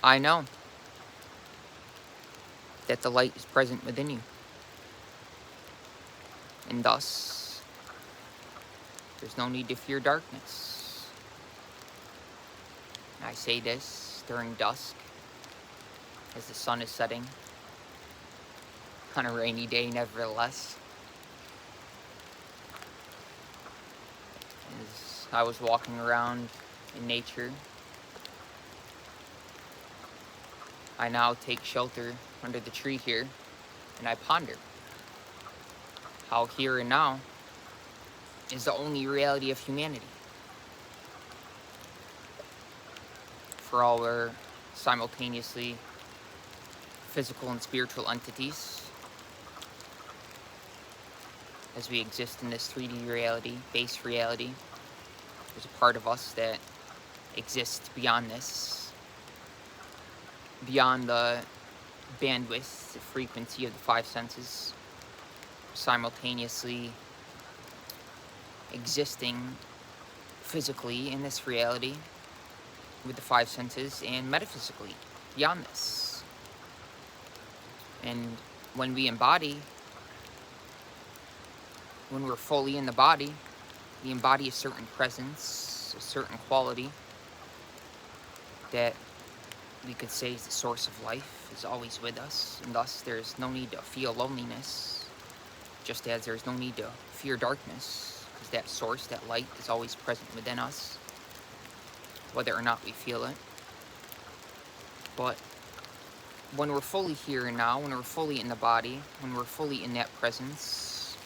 I know that the light is present within you, and thus there's no need to fear darkness. I say this during dusk, as the sun is setting, on a rainy day nevertheless. As I was walking around in nature, I now take shelter under the tree here, and I ponder how here and now is the only reality of humanity. For all we're simultaneously physical and spiritual entities, as we exist in this 3D reality, base reality. There's a part of us that exists beyond this, beyond the bandwidth, the frequency of the five senses, simultaneously existing physically in this reality with the five senses and metaphysically beyond this. And when we embody, when we're fully in the body, we embody a certain presence, a certain quality that we could say is the source of life, is always with us, and thus there's no need to feel loneliness, just as there's no need to fear darkness, because that source, that light, is always present within us, whether or not we feel it. But when we're fully here and now, when we're fully in the body, when we're fully in that presence,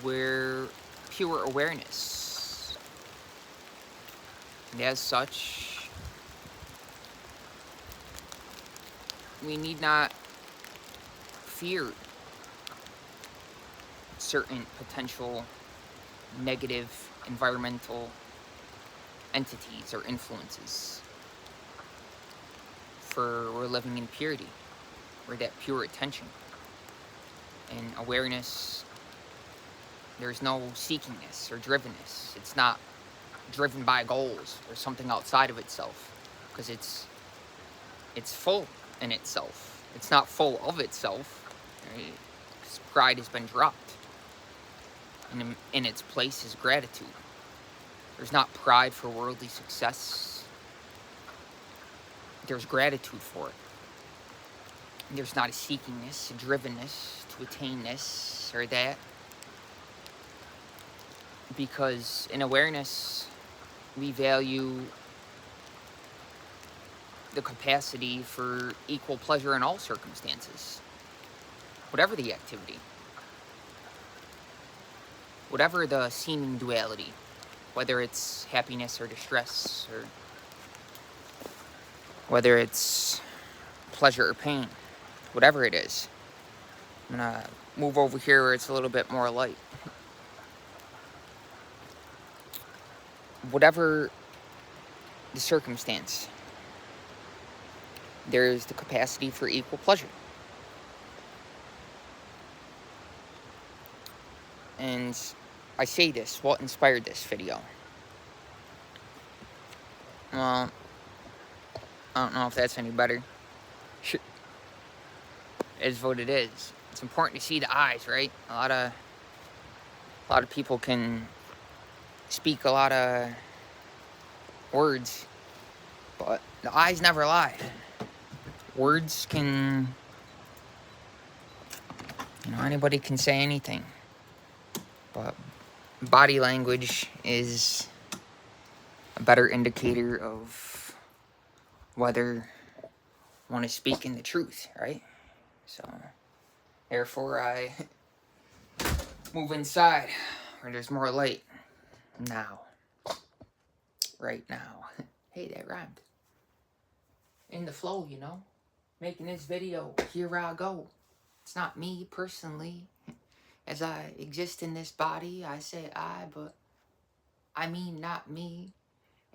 we're pure awareness. And as such, we need not fear certain potential negative environmental entities or influences. For we're living in purity. We're that pure attention. And awareness, there's no seekingness or drivenness. It's not driven by goals or something outside of itself, because it's full in itself. It's not full of itself, right? Because pride has been dropped, and in its place is gratitude. There's not pride for worldly success. There's gratitude for it. There's not a seekingness, a drivenness to attain this or that. Because in awareness, we value the capacity for equal pleasure in all circumstances, whatever the activity, whatever the seeming duality, whether it's happiness or distress, or whether it's pleasure or pain, whatever it is. I'm gonna move over here where it's a little bit more light. Whatever the circumstance, there is the capacity for equal pleasure. And I say this, what inspired this video? Well, I don't know if that's any better. It is what it is. It's important to see the eyes, right? A lot of people can speak a lot of words, but the eyes never lie. Words can, anybody can say anything, but body language is a better indicator of whether one is speaking the truth, right? So, therefore, I move inside where there's more light. Now. Right now. Hey, that rhymed. In the flow, Making this video, here I go. It's not me personally. As I exist in this body, I say I, but I mean not me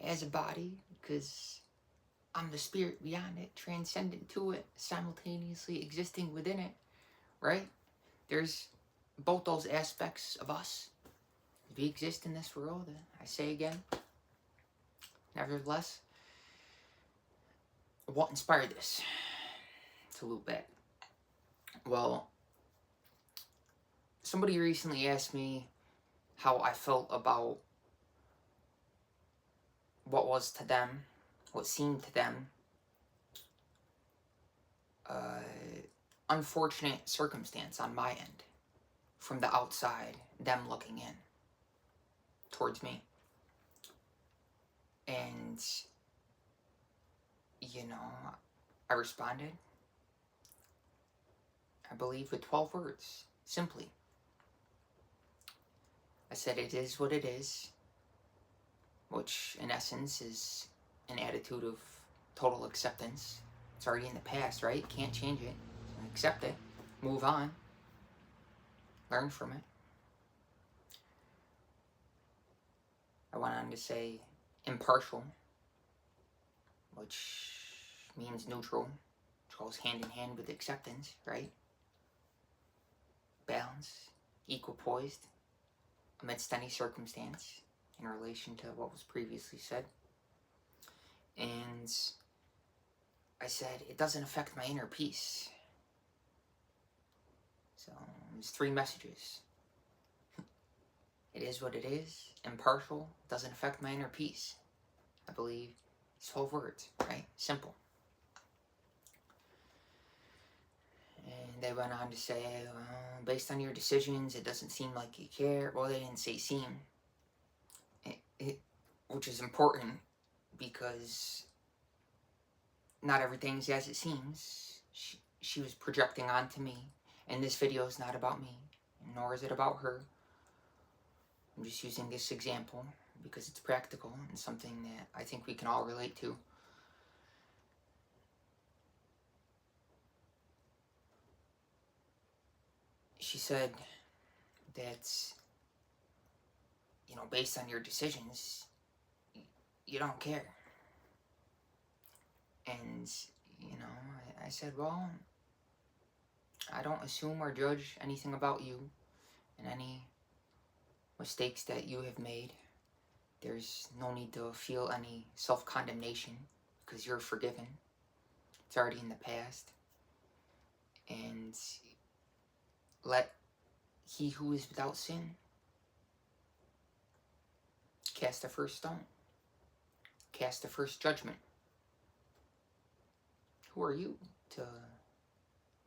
as a body, because I'm the spirit beyond it, transcendent to it, simultaneously existing within it, right? There's both those aspects of us. We exist in this world, I say again. Nevertheless, what inspired this? To loop back. Well, somebody recently asked me how I felt about what was to them, what seemed to them, unfortunate circumstance on my end, from the outside, them looking in towards me. And, I responded, I believe, with 12 words, simply. I said, it is what it is, which in essence is an attitude of total acceptance. It's already in the past, right? Can't change it. Accept it. Move on. Learn from it. I went on to say impartial, which means neutral, which goes hand in hand with acceptance, right? Balance, equipoised, amidst any circumstance in relation to what was previously said. And I said, it doesn't affect my inner peace. So there's 3 messages. It is what it is, impartial, doesn't affect my inner peace. I believe it's 12 words, right? Simple. And they went on to say, well, based on your decisions, it doesn't seem like you care. Well, they didn't say seem, which is important because not everything's as it seems. She was projecting onto me, and this video is not about me, nor is it about her. I'm just using this example because it's practical and something that I think we can all relate to. She said that, based on your decisions, you don't care. And, I said, well, I don't assume or judge anything about you and any mistakes that you have made. There's no need to feel any self-condemnation because you're forgiven. It's already in the past. And let he who is without sin cast the first stone. Cast the first judgment. Who are you to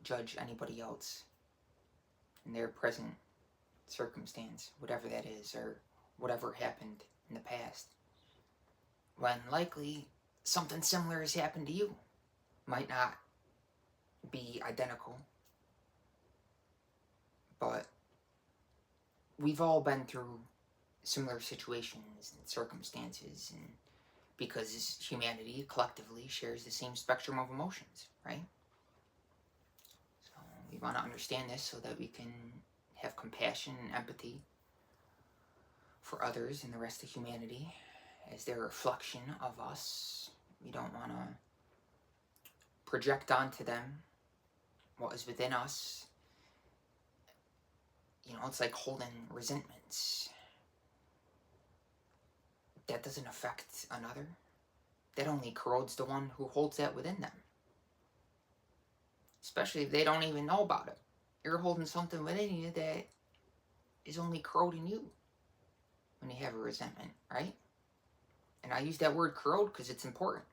judge anybody else in their present circumstance, whatever that is, or whatever happened in the past, when likely something similar has happened to you? Might not be identical, but we've all been through similar situations and circumstances, and because humanity collectively shares the same spectrum of emotions, right? So we want to understand this so that we can have compassion and empathy for others and the rest of humanity as their reflection of us. We don't want to project onto them what is within us. It's like holding resentments. That doesn't affect another. That only corrodes the one who holds that within them. Especially if they don't even know about it. You're holding something within you that is only corroding you when you have a resentment, right? And I use that word corrode because it's important.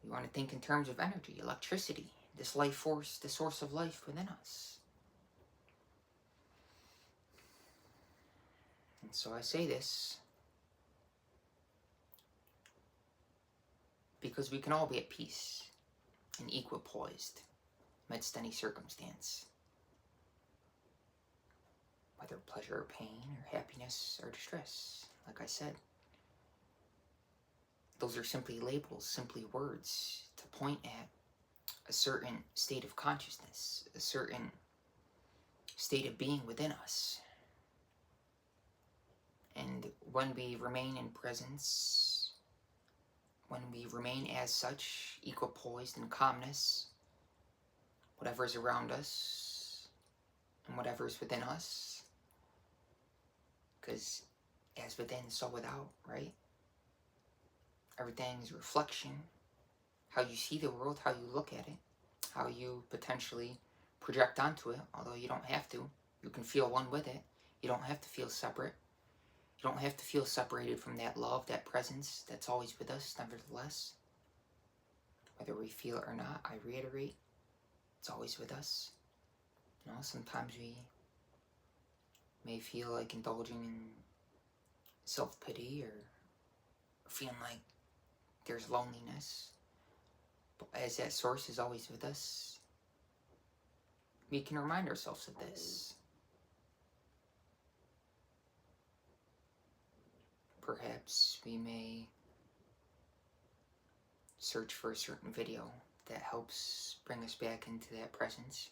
You want to think in terms of energy, electricity, this life force, the source of life within us. And so I say this because we can all be at peace and equipoised amidst any circumstance. Whether pleasure or pain, or happiness or distress, like I said. Those are simply labels, simply words to point at a certain state of consciousness, a certain state of being within us. And when we remain in presence, when we remain as such, equipoised in calmness, whatever is around us and whatever is within us, because as within, so without, right? Everything's reflection, how you see the world, how you look at it, how you potentially project onto it, although you don't have to. You can feel one with it. You don't have to feel separate. You don't have to feel separated from that love, that presence that's always with us, nevertheless. Whether we feel it or not, I reiterate, it's always with us. You know, sometimes we may feel like indulging in self-pity or feeling like there's loneliness. But as that source is always with us, we can remind ourselves of this. Perhaps we may search for a certain video that helps bring us back into that presence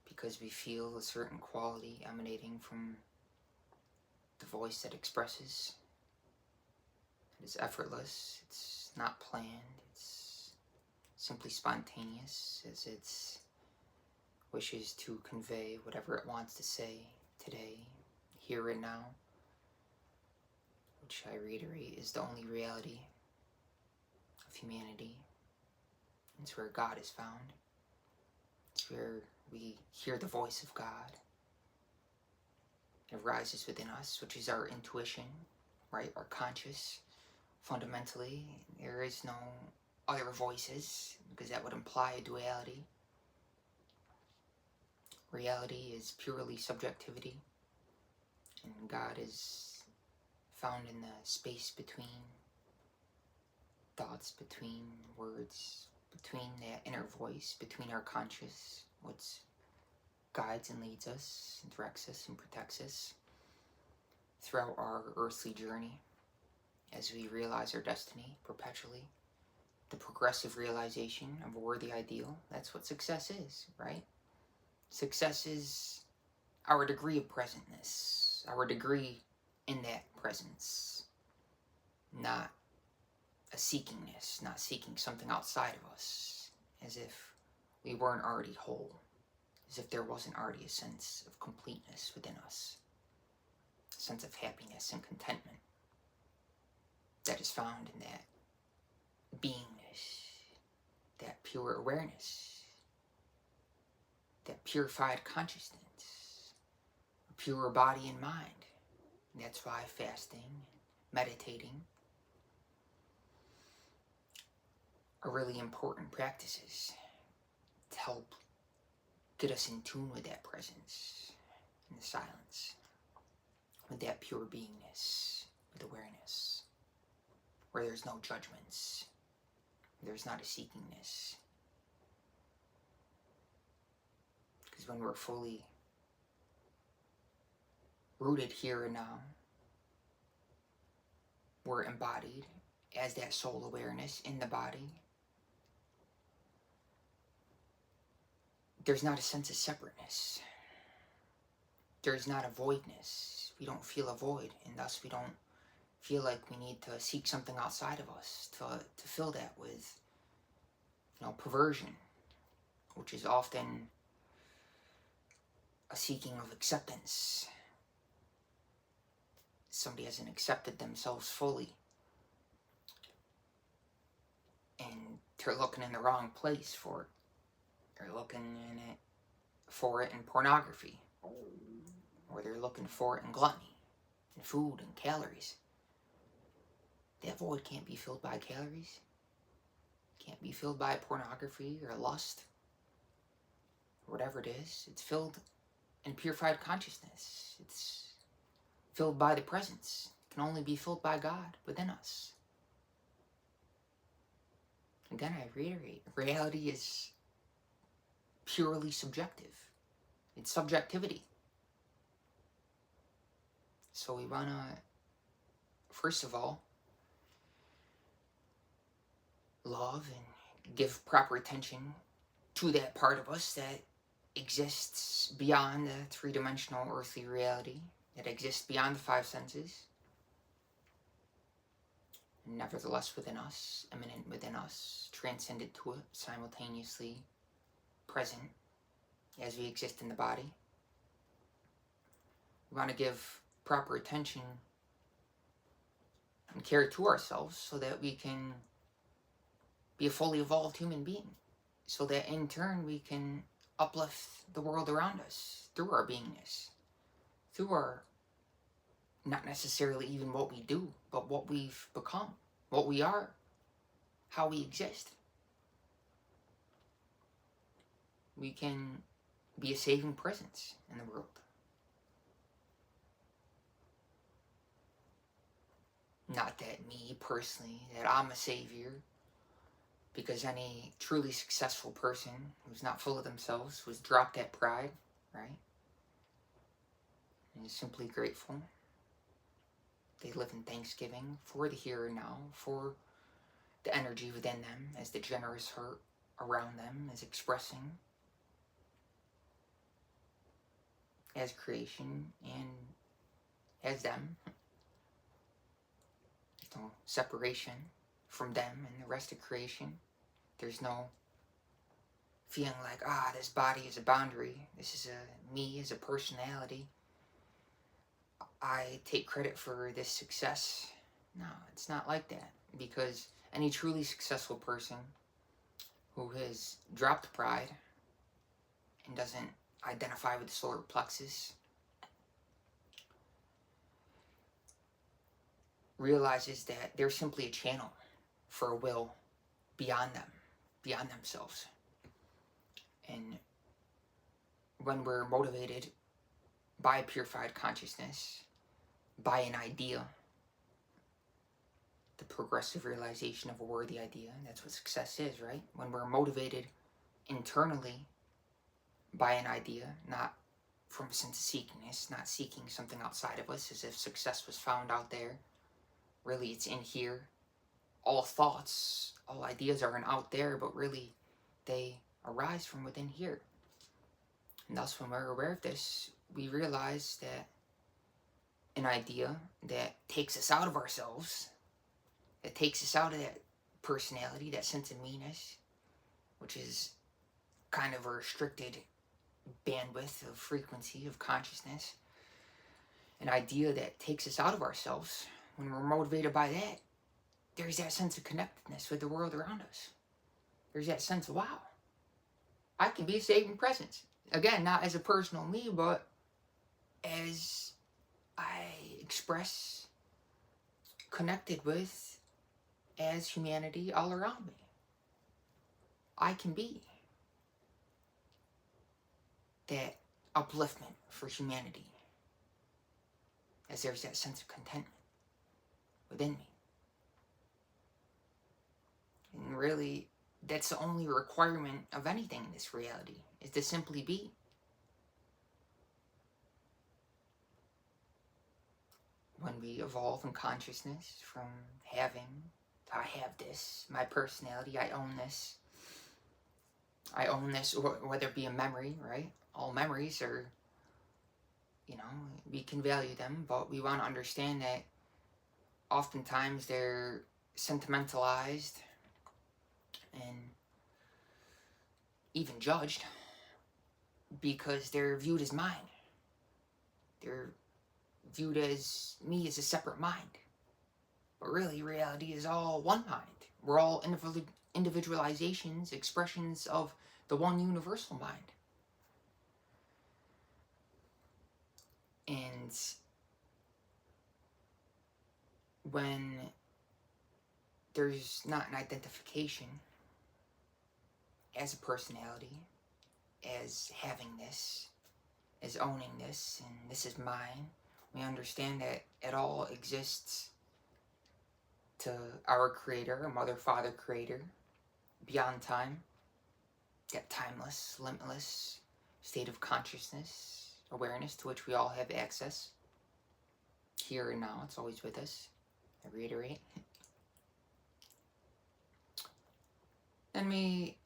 because we feel a certain quality emanating from the voice that expresses. It is effortless, it's not planned, it's simply spontaneous as it wishes to convey whatever it wants to say today, here and now, which I reiterate is the only reality of humanity. It's where God is found. It's where we hear the voice of God. It rises within us, which is our intuition, right? Our conscious. Fundamentally, there is no other voices, because that would imply a duality. Reality is purely subjectivity, and God is found in the space between thoughts, between words, between that inner voice, between our conscious, what guides and leads us, and directs us and protects us throughout our earthly journey as we realize our destiny perpetually. The progressive realization of a worthy ideal, that's what success is, right? Success is our degree of presentness, our degree in that presence, not a seekingness, not seeking something outside of us, as if we weren't already whole, as if there wasn't already a sense of completeness within us, a sense of happiness and contentment that is found in that beingness, that pure awareness, that purified consciousness, a pure body and mind. And that's why fasting, meditating are really important practices to help get us in tune with that presence, in the silence, with that pure beingness, with awareness, where there's no judgments, there's not a seekingness. Because when we're fully rooted here and now, we're embodied as that soul awareness in the body. There's not a sense of separateness. There's not a voidness. We don't feel a void, and thus we don't feel like we need to seek something outside of us to fill that with, perversion, which is often a seeking of acceptance. Somebody hasn't accepted themselves fully, and they're looking in the wrong place for it. They're looking for it in pornography, or they're looking for it in gluttony, in food and calories. That void can't be filled by calories. Can't be filled by pornography or lust. Whatever it is, it's filled in purified consciousness. It's filled by the presence. It can only be filled by God within us. Again, I reiterate, reality is purely subjective. It's subjectivity. So we want to, first of all, love and give proper attention to that part of us that exists beyond the three-dimensional earthly reality, that exists beyond the five senses, and nevertheless within us, immanent within us, transcendent to it, simultaneously present as we exist in the body. We want to give proper attention and care to ourselves so that we can be a fully evolved human being, so that in turn we can uplift the world around us through our beingness, through our, not necessarily even what we do, but what we've become, what we are, how we exist. We can be a saving presence in the world. Not that me personally, that I'm a savior, because any truly successful person who's not full of themselves, who's dropped that pride, right, and is simply grateful. They live in thanksgiving for the here and now, for the energy within them, as the generous heart around them is expressing as creation and as them. There's no separation from them and the rest of creation. There's no feeling like, this body is a boundary. This is me as a personality. I take credit for this success. No, it's not like that. Because any truly successful person who has dropped pride and doesn't identify with the solar plexus realizes that they're simply a channel for a will beyond them, beyond themselves. And when we're motivated by a purified consciousness, by an idea, the progressive realization of a worthy idea, that's what success is, right? When we're motivated internally by an idea, not from a sense of seekingness, not seeking something outside of us as if success was found out there. Really, it's in here. All thoughts, all ideas aren't out there, but really they arise from within here. And thus, when we're aware of this, we realize that an idea that takes us out of ourselves, that takes us out of that personality, that sense of me-ness, which is kind of a restricted bandwidth of frequency of consciousness, an idea that takes us out of ourselves, when we're motivated by that, there's that sense of connectedness with the world around us. There's that sense of, wow, I can be a saving presence. Again, not as a personal me, but as I express connected with as humanity all around me. I can be that upliftment for humanity, as there's that sense of contentment within me. And really, that's the only requirement of anything in this reality, is to simply be. When we evolve in consciousness from having to I have this, my personality, I own this. I own this, whether it be a memory, right? All memories are, we can value them, but we want to understand that oftentimes they're sentimentalized and even judged because they're viewed as mine. They're viewed as me as a separate mind. But really, reality is all one mind. We're all individualizations, expressions of the one universal mind. And when there's not an identification as a personality, as having this, as owning this, and this is mine, we understand that it all exists to our creator, our mother, father, creator, beyond time, that timeless, limitless state of consciousness, awareness to which we all have access. Here and now, it's always with us, I reiterate. Then we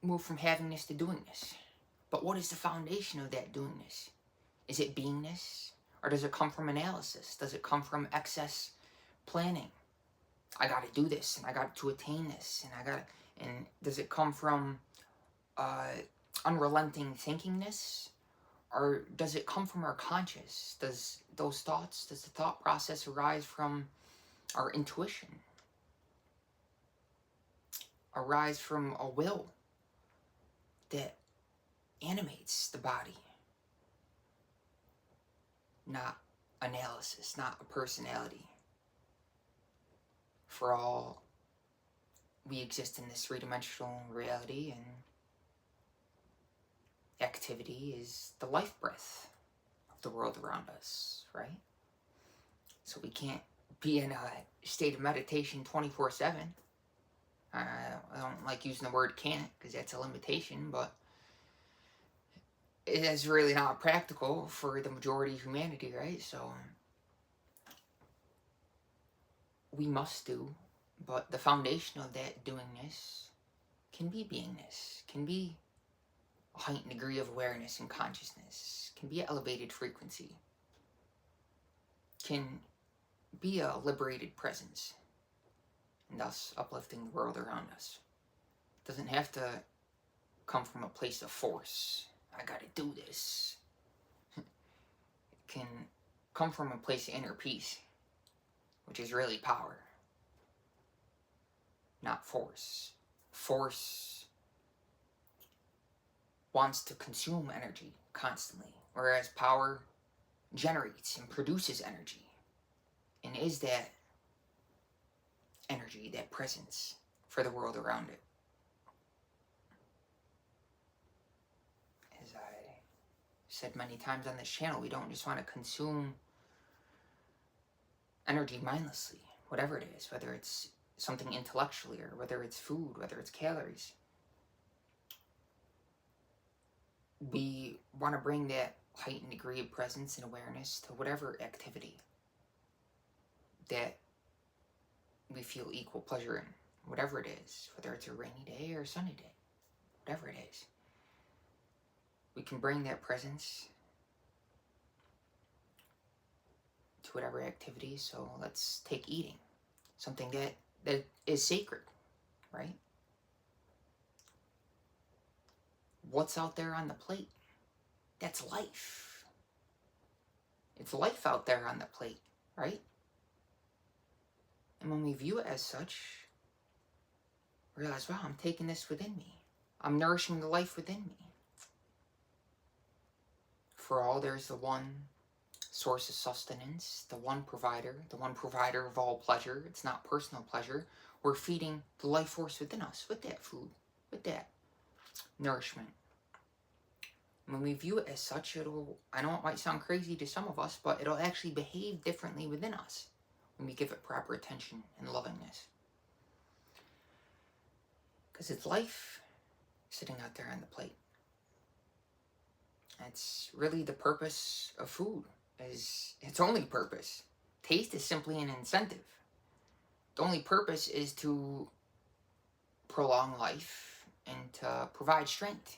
move from havingness to doingness. But what is the foundation of that doingness? Is it beingness? Or does it come from analysis? Does it come from excess planning? I gotta do this, and I got to attain this, and does it come from unrelenting thinkingness? Or does it come from our conscious? Does the thought process arise from our intuition? arise from a will that animates the body, not analysis, not a personality. For all, we exist in this three-dimensional reality, and activity is the life breath of the world around us, right? So we can't be in a state of meditation 24/7. I don't like using the word can't, because that's a limitation, but it is really not practical for the majority of humanity, right? So we must do, but the foundation of that doingness can be beingness, can be a heightened degree of awareness and consciousness, can be an elevated frequency, can be a liberated presence, and thus uplifting the world around us. It doesn't have to come from a place of force. I gotta do this. It can come from a place of inner peace, which is really power, not force. Force wants to consume energy constantly, whereas power generates and produces energy, and is that energy, that presence for the world around it. As I said many times on this channel, we don't just want to consume energy mindlessly, whatever it is, whether it's something intellectually, or whether it's food, whether it's calories. We want to bring that heightened degree of presence and awareness to whatever activity that we feel equal pleasure in, whatever it is, whether it's a rainy day or a sunny day, whatever it is. We can bring that presence to whatever activity. So let's take eating, something that is sacred, right? What's out there on the plate? That's life. It's life out there on the plate, right? And when we view it as such, we realize, wow, I'm taking this within me. I'm nourishing the life within me. For all, there's the one source of sustenance, the one provider of all pleasure. It's not personal pleasure. We're feeding the life force within us with that food, with that nourishment. When we view it as such, I know it might sound crazy to some of us, but it'll actually behave differently within us when we give it proper attention and lovingness. Because it's life sitting out there on the plate. That's really the purpose of food, is its only purpose. Taste is simply an incentive. The only purpose is to prolong life and to provide strength.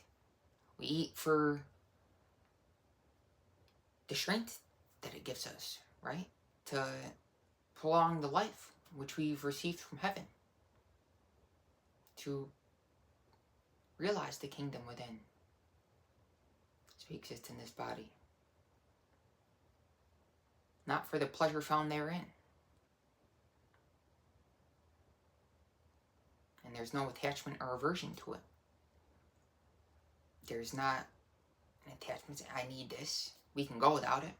We eat for the strength that it gives us, right? To prolong the life which we've received from heaven. To realize the kingdom within, as we exist in this body. Not for the pleasure found therein. And there's no attachment or aversion to it. There's not an attachment, I need this. We can go without it.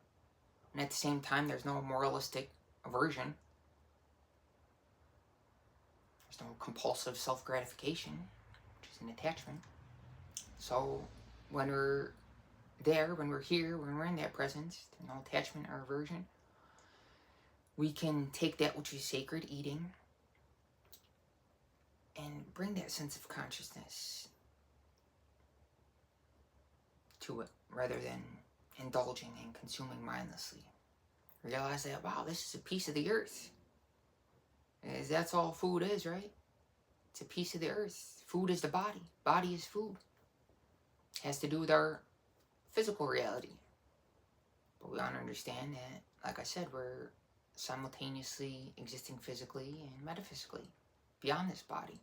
And at the same time, there's no moralistic aversion. There's no compulsive self-gratification, which is an attachment. So when we're there, when we're here, when we're in that presence, there's no attachment or aversion. We can take that which is sacred, eating, and bring that sense of consciousness to it, rather than indulging and consuming mindlessly. Realize that, wow, this is a piece of the earth. That's all food is, right? It's a piece of the earth. Food is the body. Body is food. It has to do with our physical reality. But we want to understand that, like I said, we're simultaneously existing physically and metaphysically beyond this body.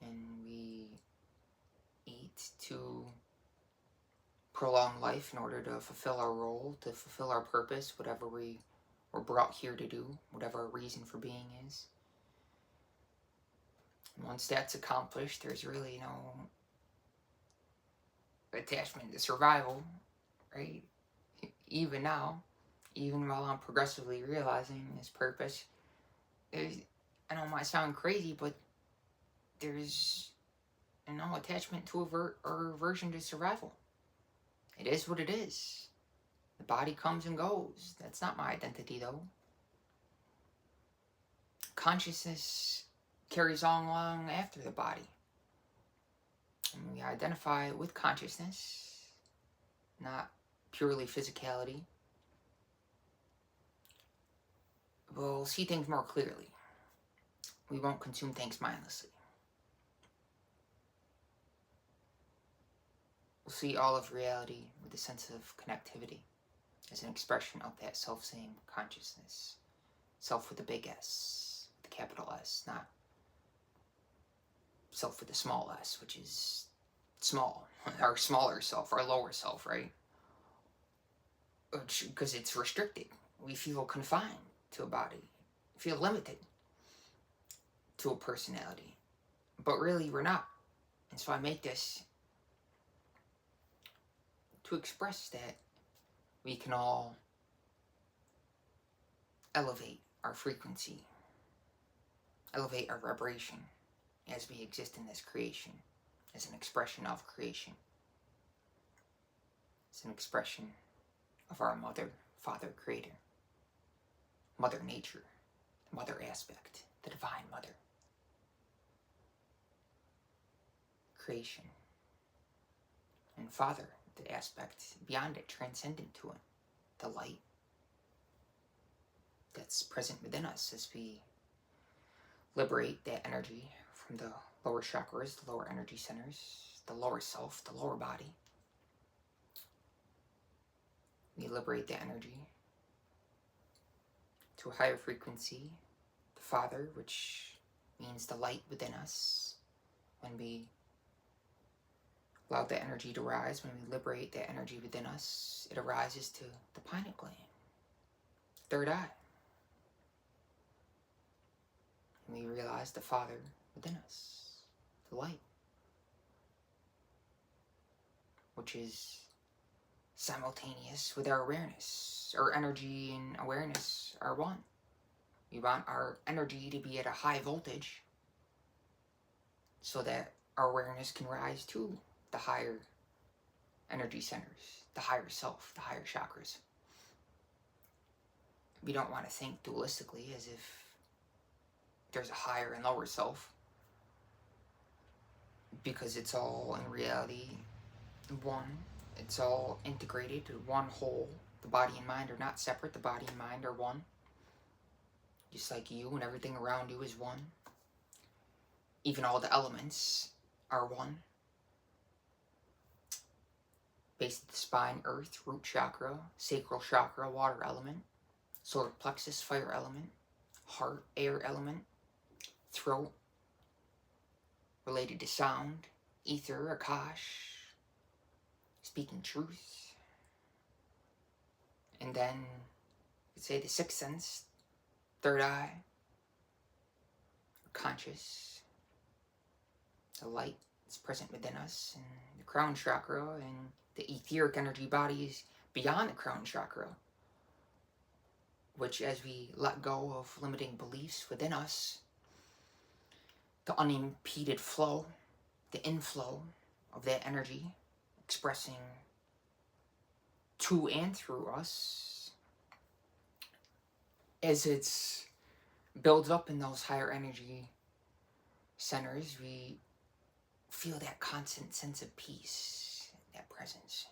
And we eat to prolong life in order to fulfill our role, to fulfill our purpose, whatever we were brought here to do, whatever our reason for being is. Once that's accomplished, there's really no attachment to survival, right? Even now, even while I'm progressively realizing this purpose, there's, I know it might sound crazy, but there's no attachment to or aversion to survival. It is what it is. The body comes and goes. That's not my identity, though. Consciousness carries on long after the body. And we identify with consciousness, not purely physicality. We'll see things more clearly. We won't consume things mindlessly. We'll see all of reality with a sense of connectivity as an expression of that self-same consciousness. Self with a big S, with a capital S, not self with a small s, which is small. Our smaller self, our lower self, right? Because it's restricted. We feel confined to a body. We feel limited to a personality. But really, we're not. And so I make this to express that we can all elevate our frequency, elevate our vibration as we exist in this creation, as an expression of creation. It's an expression of our mother, father, creator, mother nature, the mother aspect, the divine mother. Creation. And father, the aspect beyond it, transcendent to it, the light that's present within us as we liberate that energy from the lower chakras, the lower energy centers, the lower self, the lower body. We liberate that energy to a higher frequency, the Father, which means the light within us. When we allow that energy to rise, when we liberate that energy within us, it arises to the pineal gland, third eye. And we realize the Father within us, the light, which is simultaneous with our awareness. Our energy and awareness are one. We want our energy to be at a high voltage so that our awareness can rise to the higher energy centers, the higher self, the higher chakras. We don't want to think dualistically as if there's a higher and lower self, because it's all in reality one. It's all integrated to one whole. The body and mind are not separate. The body and mind are one. Just like you and everything around you is one. Even all the elements are one. Base of the spine, earth, root chakra, sacral chakra, water element, solar plexus, fire element, heart, air element, throat, related to sound, ether, Akash, speaking truth. And then, you could say the sixth sense, third eye, conscious, the light that's present within us, and the crown chakra, and the etheric energy bodies beyond the crown chakra, which, as we let go of limiting beliefs within us, the unimpeded flow, the inflow of that energy expressing to and through us, as it's builds up in those higher energy centers, we feel that constant sense of peace, that presence.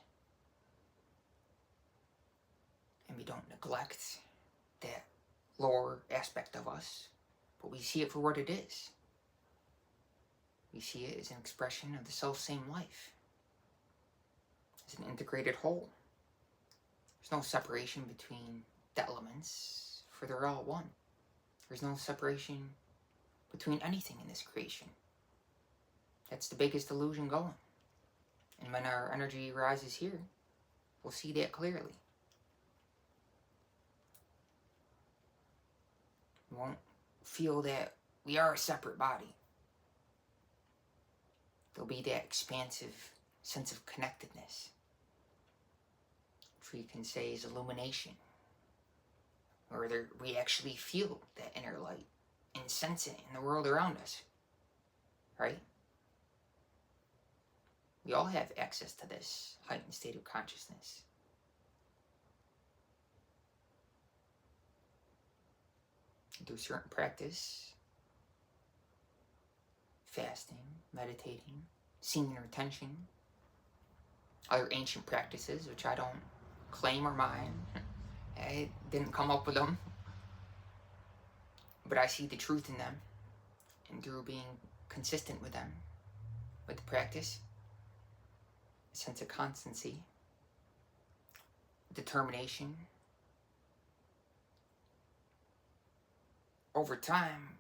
And we don't neglect that lower aspect of us, but we see it for what it is. We see it as an expression of the self-same life, as an integrated whole. There's no separation between the elements, for they're all one. There's no separation between anything in this creation. That's the biggest illusion going. And when our energy rises here, we'll see that clearly. We won't feel that we are a separate body. There'll be that expansive sense of connectedness, which we can say is illumination, where we actually feel that inner light and sense it in the world around us, right? We all have access to this heightened state of consciousness. Through certain practice, fasting, meditating, seeing retention, other ancient practices, which I don't claim are mine. I didn't come up with them. But I see the truth in them. And through being consistent with them, with the practice, a sense of constancy, determination, over time,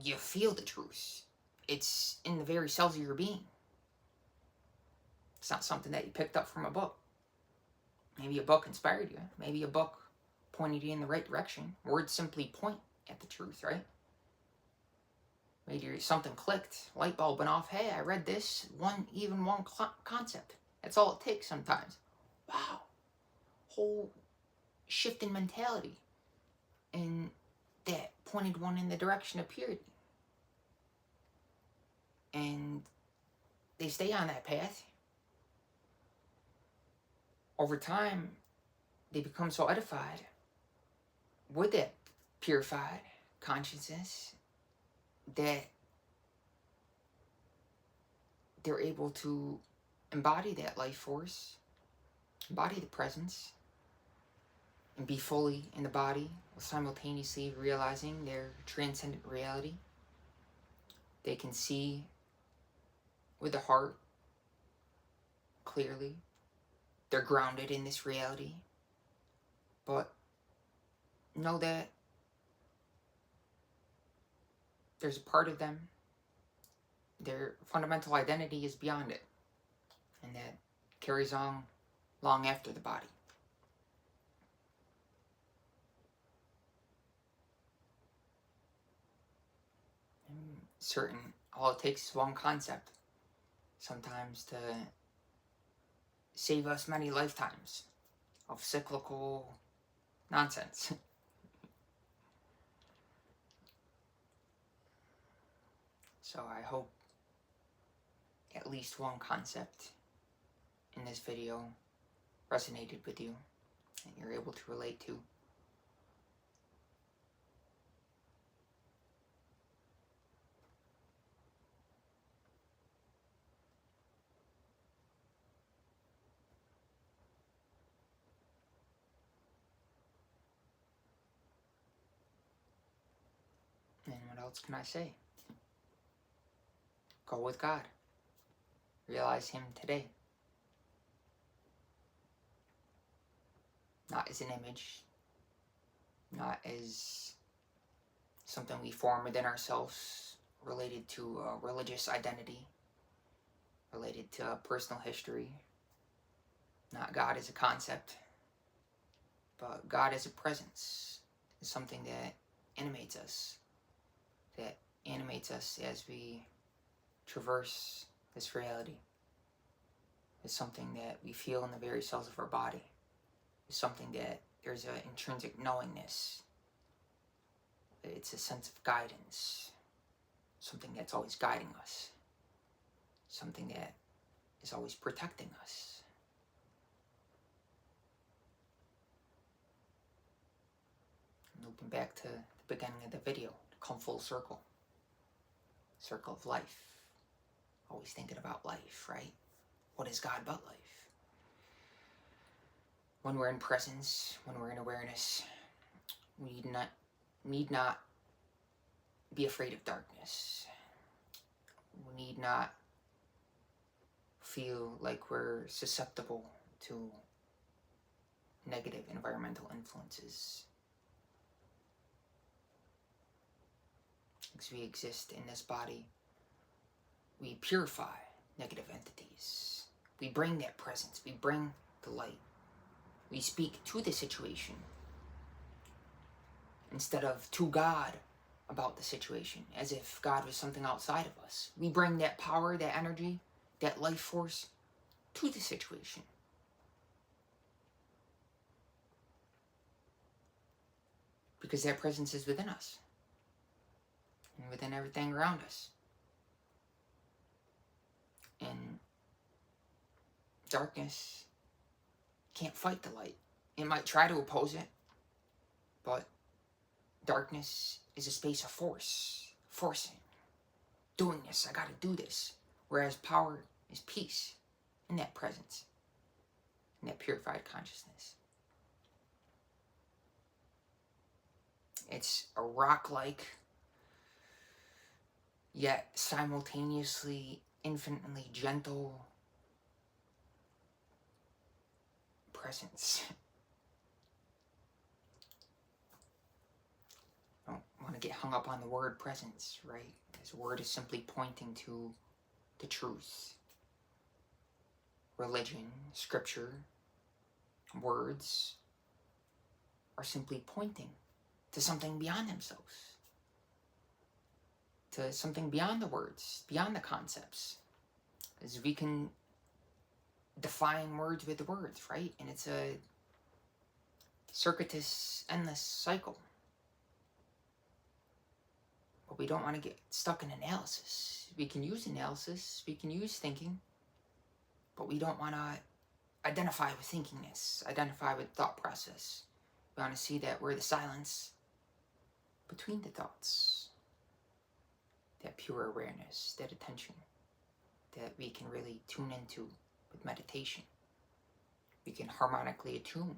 you feel the truth. It's in the very cells of your being. It's not something that you picked up from a book. Maybe a book inspired you. Maybe a book pointed you in the right direction. Words simply point at the truth, right? Maybe something clicked, light bulb went off. Hey, I read this, one concept. That's all it takes sometimes. Wow. Whole shift in mentality. And that pointed one in the direction of purity. And they stay on that path. Over time, they become so edified with that purified consciousness that they're able to embody that life force, embody the presence, and be fully in the body while simultaneously realizing their transcendent reality. They can see with the heart clearly. They're grounded in this reality. But know that there's a part of them, their fundamental identity is beyond it. And that carries on long after the body. And all it takes is one concept, sometimes to save us many lifetimes of cyclical nonsense. So I hope at least one concept in this video resonated with you and you're able to relate to. And what else can I say? Go with God. Realize Him today. Not as an image, not as something we form within ourselves related to a religious identity, related to a personal history. Not God as a concept, but God as a presence, is something that animates us as we traverse this reality. It's something that we feel in the very cells of our body. It's something that there's an intrinsic knowingness. It's a sense of guidance. Something that's always guiding us. Something that is always protecting us. Looping back to the beginning of the video, to come full circle. Circle of life. Always thinking about life, right? What is God but life? When we're in presence, when we're in awareness, we need not be afraid of darkness. We need not feel like we're susceptible to negative environmental influences. As we exist in this body, we purify negative entities. We bring that presence. We bring the light. We speak to the situation instead of to God about the situation, as if God was something outside of us. We bring that power, that energy, that life force to the situation. Because that presence is within us and within everything around us. And darkness can't fight the light. It might try to oppose it, but darkness is a space of forcing, doing this, I gotta do this. Whereas power is peace in that presence, in that purified consciousness. It's a rock-like, yet simultaneously infinitely gentle presence. I don't want to get hung up on the word presence, right? This word is simply pointing to the truth. Religion, scripture, words are simply pointing to something beyond themselves, to something beyond the words, beyond the concepts. As we can define words with the words, right? And it's a circuitous, endless cycle. But we don't want to get stuck in analysis. We can use analysis, we can use thinking, but we don't want to identify with thinkingness, identify with thought process. We want to see that we're the silence between the thoughts, that pure awareness, that attention that we can really tune into with meditation. We can harmonically attune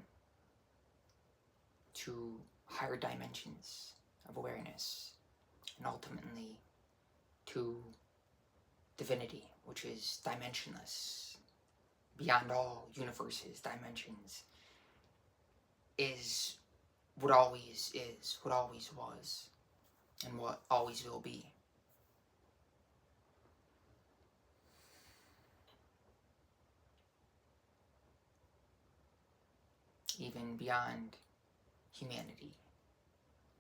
to higher dimensions of awareness and ultimately to divinity, which is dimensionless, beyond all universes, dimensions, is what always is, what always was, and what always will be. Even beyond humanity,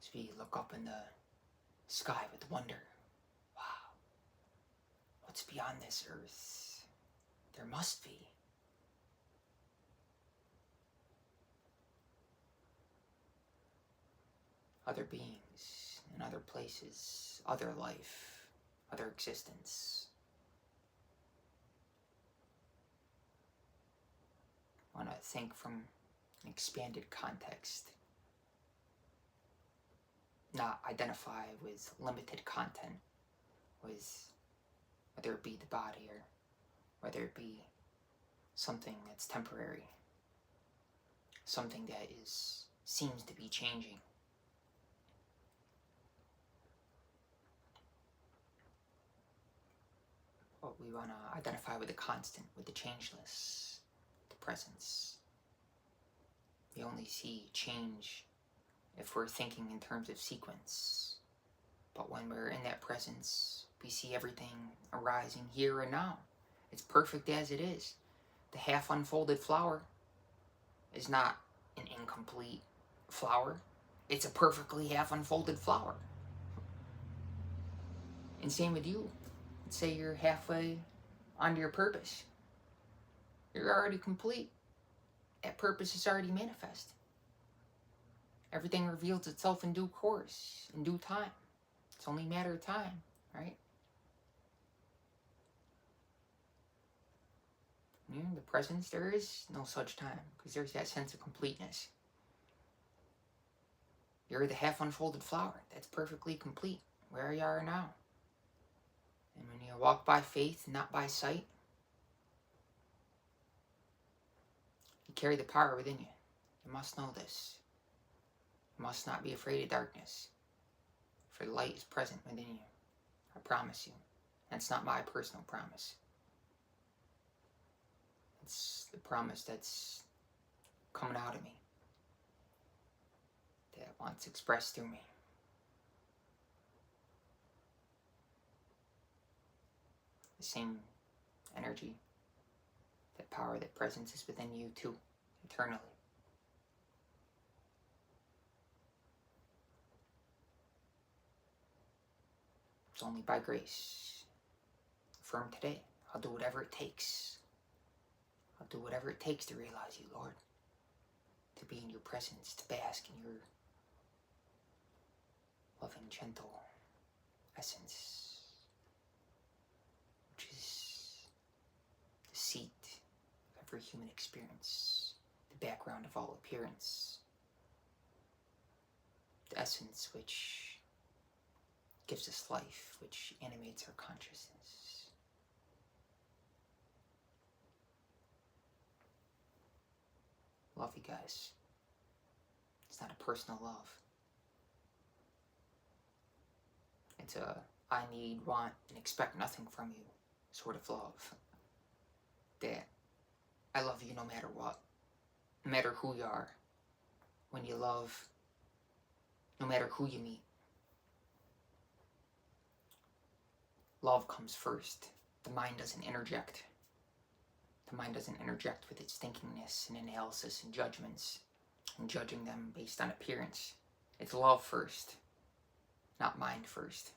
as we look up in the sky with wonder. Wow, what's beyond this earth? There must be. Other beings in other places, other life, other existence. I want to think from an expanded context, not identify with limited content, with whether it be the body or whether it be something that's temporary, something that seems to be changing. But we want to identify with the constant, with the changeless, the presence. We only see change if we're thinking in terms of sequence. But when we're in that presence, we see everything arising here and now. It's perfect as it is. The half unfolded flower is not an incomplete flower. It's a perfectly half unfolded flower. And same with you. Let's say you're halfway onto your purpose. You're already complete. That purpose is already manifest. Everything reveals itself in due course, in due time. It's only a matter of time, right? In the presence, there is no such time, because there's that sense of completeness. You're the half unfolded flower. That's perfectly complete, where you are now. And when you walk by faith, not by sight, you carry the power within you. You must know this. You must not be afraid of darkness, for the light is present within you. I promise you. That's not my personal promise. It's the promise that's coming out of me, that wants expressed through me. The same energy, that power, that presence is within you too, eternally. It's only by grace. Affirm today. I'll do whatever it takes. I'll do whatever it takes to realize you, Lord. To be in your presence, to bask in your loving, gentle essence, which is the seat of every human experience, the background of all appearance, the essence which gives us life, which animates our consciousness. Love you guys. It's not a personal love. It's a I need, want, and expect nothing from you sort of love. That I love you no matter what. No matter who you are. When you love, no matter who you meet. Love comes first. The mind doesn't interject. The mind doesn't interject with its thinkingness and analysis and judgments and judging them based on appearance. It's love first, not mind first.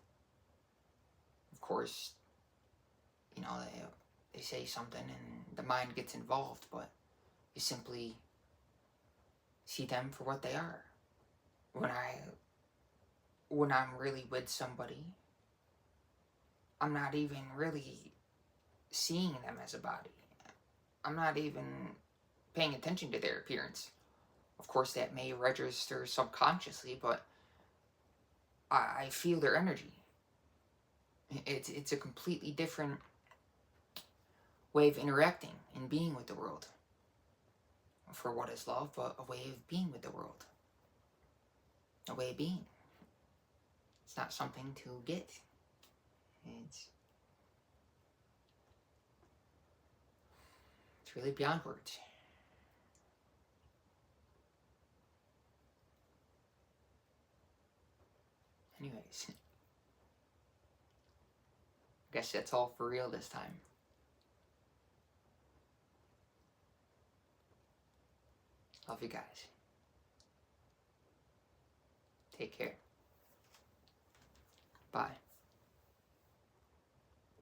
Of course, you know, they say something and the mind gets involved, but you simply see them for what they are. When I'm really with somebody, I'm not even really seeing them as a body. I'm not even paying attention to their appearance. Of course, that may register subconsciously, but I feel their energy. It's a completely different way of interacting and being with the world. For what is love, but a way of being with the world. A way of being. It's not something to get. It's really beyond words. Anyways, I guess that's all for real this time. Love you guys. Take care. Bye.